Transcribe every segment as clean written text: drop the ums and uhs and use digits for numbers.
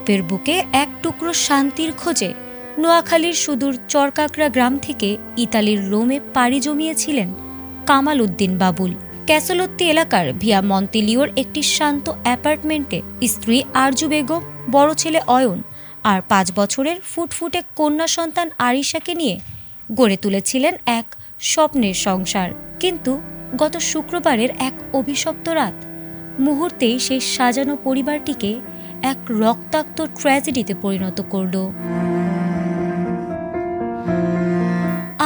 ইউরোপের বুকে এক টুকরো শান্তির খোঁজে নোয়াখালীর সুদূর চরকাকড়া গ্রাম থেকে ইতালির রোমে পাড়ি জমিয়েছিলেন কামাল উদ্দিন বাবুল। ক্যাসেলোত্তি এলাকার ভিয়া মন্তেলিওর একটি শান্ত অ্যাপার্টমেন্টে স্ত্রী আরজু বেগম, বড় ছেলে অয়ন আর 5 বছরের ফুটফুটে কন্যা সন্তান আরিশাকে নিয়ে গড়ে তুলেছিলেন এক স্বপ্নের সংসার। কিন্তু গত শুক্রবারের এক অভিশপ্ত রাত মুহূর্তেই সেই সাজানো পরিবারটিকে এক রক্তাক্ত ট্র্যাজেডিতে পরিণত করল।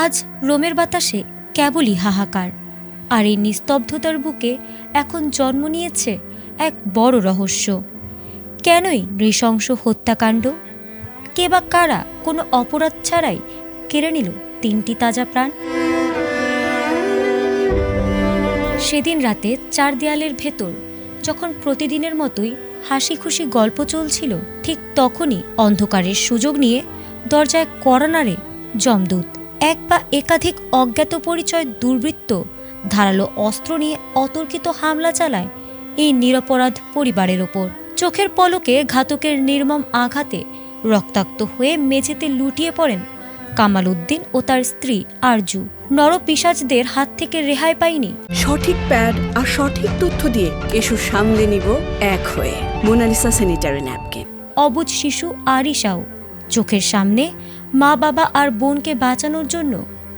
আজ রোমের বাতাসে কেবলই হাহাকার, আর এই নিস্তব্ধতার বুকে এখন জন্ম নিয়েছে এক বড় রহস্য। কেনই নৃশংস হত্যাকাণ্ড? কে বা কারা কোনো অপরাধ ছাড়াই কেড়ে নিল 3টি তাজা প্রাণ? সেদিন রাতে 4 দেয়ালের ভেতর যখন প্রতিদিনের মতোই হাসি খুশি গল্প চলছিল, ঠিক তখনই অন্ধকারের সুযোগ নিয়ে দরজায় কড়া নাড়ে যমদূত। এক বা একাধিক অজ্ঞাত পরিচয় দুর্বৃত্ত ধারালো অস্ত্র নিয়ে অতর্কিত হামলা চালায় এই নিরপরাধ পরিবারের ওপর। চোখের পলকে ঘাতকের নির্মম আঘাতে রক্তাক্ত হয়ে মেঝেতে লুটিয়ে পড়েন কামাল উদ্দিন ও তার স্ত্রী আরজু। নরপিশাচদের হাত থেকে রেহাই পায়নি। সঠিক প্যাড আর সঠিক তথ্য দিয়ে এসব সামলে নিব এক হয়ে। Monalisa sanitary napkin. অবুঝ শিশু আরিশাও চোখের সামনে মা বাবা আর বোনকে বাঁচানোর জন্য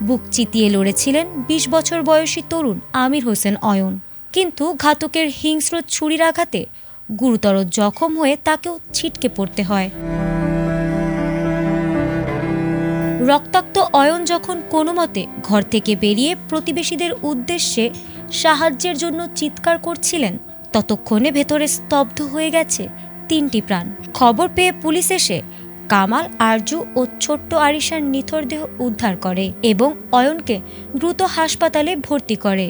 বুক চিতিয়ে লড়েছিলেন 20 বছর বয়সী তরুণ আমির হোসেন অয়ন। কিন্তু ঘাতকের হিংস্র ছুরির আঘাতে গুরুতর জখম হয়ে তাকেও ছিটকে পড়তে হয়। রক্তাক্ত অয়ন যখন কোনো মতে ঘর থেকে বেরিয়ে প্রতিবেশীদের উদ্দেশ্যে সাহায্যের জন্য চিৎকার করছিলেন, ততক্ষণে ভেতরে স্তব্ধ হয়ে গেছে 3টি প্রাণ। খবর পেয়ে পুলিশ এসে কামাল, আরজু ও ছোট্ট আরিশার নিথর দেহ উদ্ধার করে এবং অয়নকে দ্রুত হাসপাতালে ভর্তি করে।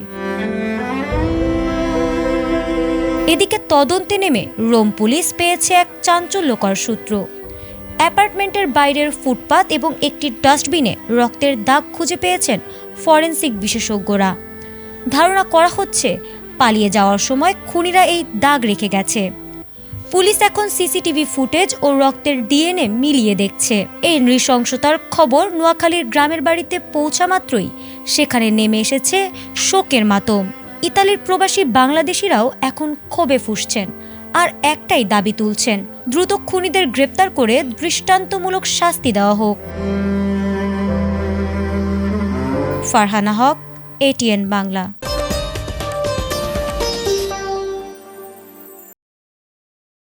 এদিকে তদন্তে নেমে রোম পুলিশ পেয়েছে এক চাঞ্চল্যকর সূত্র। অ্যাপার্টমেন্টের বাইরের ফুটপাত এবং একটি ডাস্টবিনে রক্তের দাগ খুঁজে পেয়েছেন ফরেনসিক বিশেষজ্ঞরা। ধারণা করা হচ্ছে পালিয়ে যাওয়ার সময় খুনিরা এই দাগ রেখে গেছে। পুলিশ এখন সিসিটিভি ফুটেজ ও রক্তের ডিএনএ মিলিয়ে দেখছে। এই নৃশংসতার খবর নোয়াখালীর গ্রামের বাড়িতে পৌঁছা মাত্রই সেখানে নেমে এসেছে শোকের মাতম। ইতালির প্রবাসী বাংলাদেশিরাও এখন ক্ষোভে ফুঁসছেন আর একটাই দাবি তুলছেন, দ্রুত খুনিদের গ্রেপ্তার করে দৃষ্টান্তমূলক শাস্তি দেওয়া হোক। ফারহানা হক, ATN বাংলা।